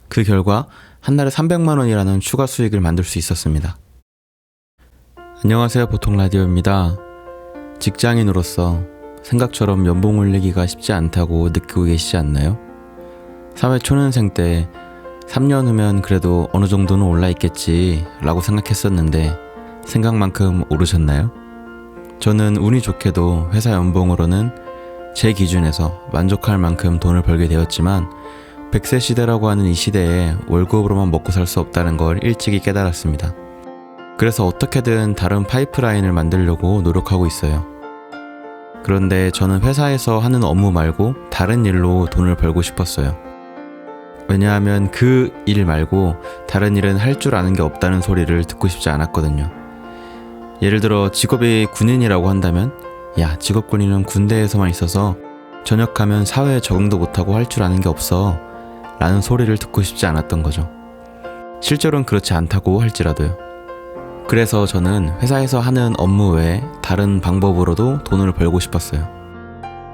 그 결과 한 달에 300만 원이라는 추가 수익을 만들 수 있었습니다. 안녕하세요, 보통라디오입니다. 직장인으로서 생각처럼 연봉 올리기가 쉽지 않다고 느끼고 계시지 않나요? 사회 초년생 때 3년 후면 그래도 어느 정도는 올라 있겠지 라고 생각했었는데 생각만큼 오르셨나요? 저는 운이 좋게도 회사 연봉으로는 제 기준에서 만족할 만큼 돈을 벌게 되었지만 100세 시대라고 하는 이 시대에 월급으로만 먹고 살 수 없다는 걸 일찍이 깨달았습니다. 그래서 어떻게든 다른 파이프라인을 만들려고 노력하고 있어요. 그런데 저는 회사에서 하는 업무 말고 다른 일로 돈을 벌고 싶었어요. 왜냐하면 그 일 말고 다른 일은 할 줄 아는 게 없다는 소리를 듣고 싶지 않았거든요. 예를 들어 직업이 군인이라고 한다면 야, 직업군인은 군대에서만 있어서 전역하면 사회에 적응도 못하고 할 줄 아는 게 없어 라는 소리를 듣고 싶지 않았던 거죠. 실제로는 그렇지 않다고 할지라도요. 그래서 저는 회사에서 하는 업무 외에 다른 방법으로도 돈을 벌고 싶었어요.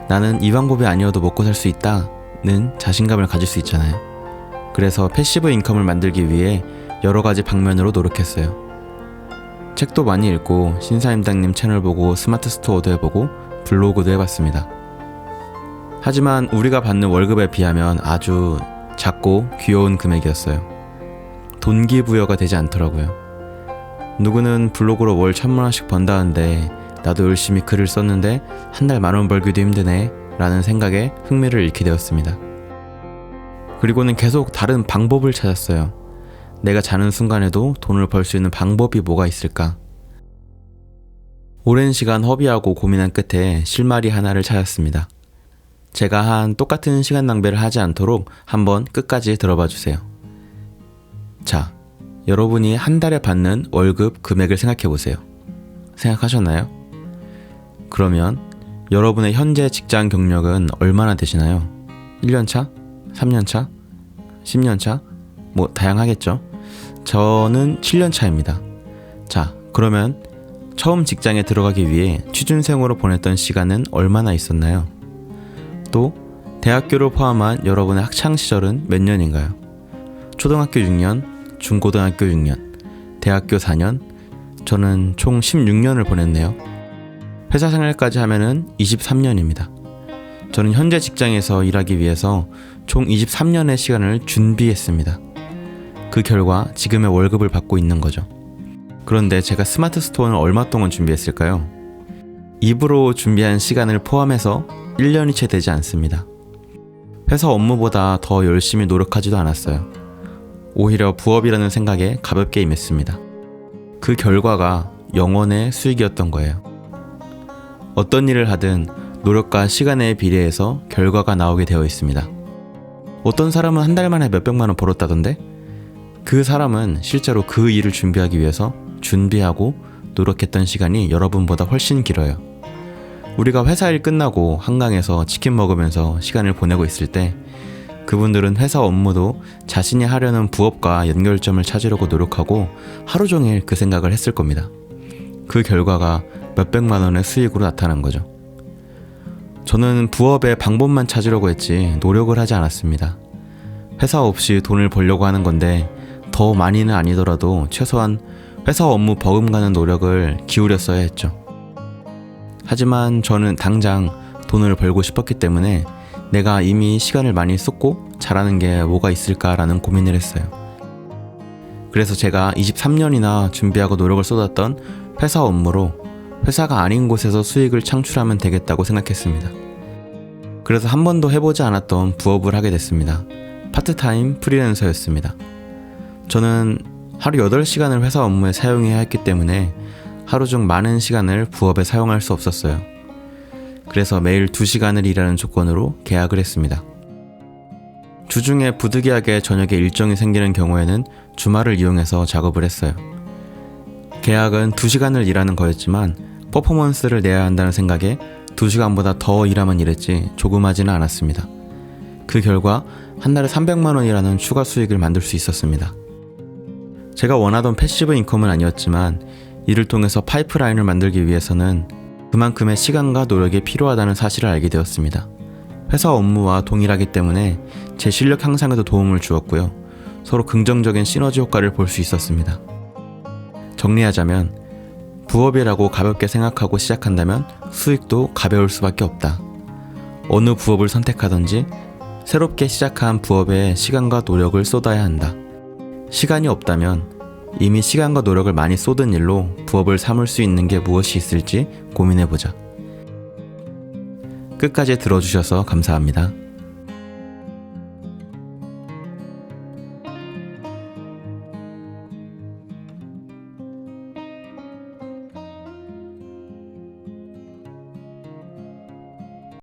나는 이 방법이 아니어도 먹고 살 수 있다는 자신감을 가질 수 있잖아요. 그래서 패시브 인컴을 만들기 위해 여러 가지 방면으로 노력했어요. 책도 많이 읽고 신사임당님 채널 보고 스마트 스토어도 해보고 블로그도 해봤습니다. 하지만 우리가 받는 월급에 비하면 아주 작고 귀여운 금액이었어요. 동기부여가 되지 않더라고요. 누구는 블로그로 월 1,000만 원씩 번다는데 나도 열심히 글을 썼는데 한 달 10,000원 벌기도 힘드네 라는 생각에 흥미를 잃게 되었습니다. 그리고는 계속 다른 방법을 찾았어요. 내가 자는 순간에도 돈을 벌 수 있는 방법이 뭐가 있을까? 오랜 시간 허비하고 고민한 끝에 실마리 하나를 찾았습니다. 제가 한 똑같은 시간 낭비를 하지 않도록 한번 끝까지 들어봐 주세요. 자, 여러분이 한 달에 받는 월급 금액을 생각해 보세요. 생각하셨나요? 그러면 여러분의 현재 직장 경력은 얼마나 되시나요? 1년차? 3년차? 10년차? 뭐 다양하겠죠? 저는 7년차입니다. 자, 그러면 처음 직장에 들어가기 위해 취준생으로 보냈던 시간은 얼마나 있었나요? 또 대학교를 포함한 여러분의 학창시절은 몇 년인가요? 초등학교 6년, 중고등학교 6년, 대학교 4년, 저는 총 16년을 보냈네요. 회사 생활까지 하면은 23년입니다. 저는 현재 직장에서 일하기 위해서 총 23년의 시간을 준비했습니다. 그 결과 지금의 월급을 받고 있는 거죠. 그런데 제가 스마트 스토어는 얼마 동안 준비했을까요? 입으로 준비한 시간을 포함해서 1년이 채 되지 않습니다. 회사 업무보다 더 열심히 노력하지도 않았어요. 오히려 부업이라는 생각에 가볍게 임했습니다. 그 결과가 영원의 수익이었던 거예요. 어떤 일을 하든 노력과 시간에 비례해서 결과가 나오게 되어 있습니다. 어떤 사람은 한 달 만에 몇백만 원 벌었다던데? 그 사람은 실제로 그 일을 준비하기 위해서 준비하고 노력했던 시간이 여러분보다 훨씬 길어요. 우리가 회사 일 끝나고 한강에서 치킨 먹으면서 시간을 보내고 있을 때 그분들은 회사 업무도 자신이 하려는 부업과 연결점을 찾으려고 노력하고 하루 종일 그 생각을 했을 겁니다. 그 결과가 몇백만 원의 수익으로 나타난 거죠. 저는 부업의 방법만 찾으려고 했지 노력을 하지 않았습니다. 회사 없이 돈을 벌려고 하는 건데 더 많이는 아니더라도 최소한 회사 업무 버금가는 노력을 기울였어야 했죠. 하지만 저는 당장 돈을 벌고 싶었기 때문에 내가 이미 시간을 많이 썼고 잘하는 게 뭐가 있을까라는 고민을 했어요. 그래서 제가 23년이나 준비하고 노력을 쏟았던 회사 업무로 회사가 아닌 곳에서 수익을 창출하면 되겠다고 생각했습니다. 그래서 한 번도 해보지 않았던 부업을 하게 됐습니다. 파트타임 프리랜서였습니다. 저는 하루 8시간을 회사 업무에 사용해야 했기 때문에 하루 중 많은 시간을 부업에 사용할 수 없었어요. 그래서 매일 2시간을 일하는 조건으로 계약을 했습니다. 주중에 부득이하게 저녁에 일정이 생기는 경우에는 주말을 이용해서 작업을 했어요. 계약은 2시간을 일하는 거였지만 퍼포먼스를 내야 한다는 생각에 2시간보다 더 일하면 일했지 조금 하지는 않았습니다. 그 결과 한 달에 300만 원이라는 추가 수익을 만들 수 있었습니다. 제가 원하던 패시브 인컴은 아니었지만 이를 통해서 파이프라인을 만들기 위해서는 그만큼의 시간과 노력이 필요하다는 사실을 알게 되었습니다. 회사 업무와 동일하기 때문에 제 실력 향상에도 도움을 주었고요. 서로 긍정적인 시너지 효과를 볼 수 있었습니다. 정리하자면 부업이라고 가볍게 생각하고 시작한다면 수익도 가벼울 수밖에 없다. 어느 부업을 선택하든지 새롭게 시작한 부업에 시간과 노력을 쏟아야 한다. 시간이 없다면 이미 시간과 노력을 많이 쏟은 일로 부업을 삼을 수 있는 게 무엇이 있을지 고민해보자. 끝까지 들어주셔서 감사합니다.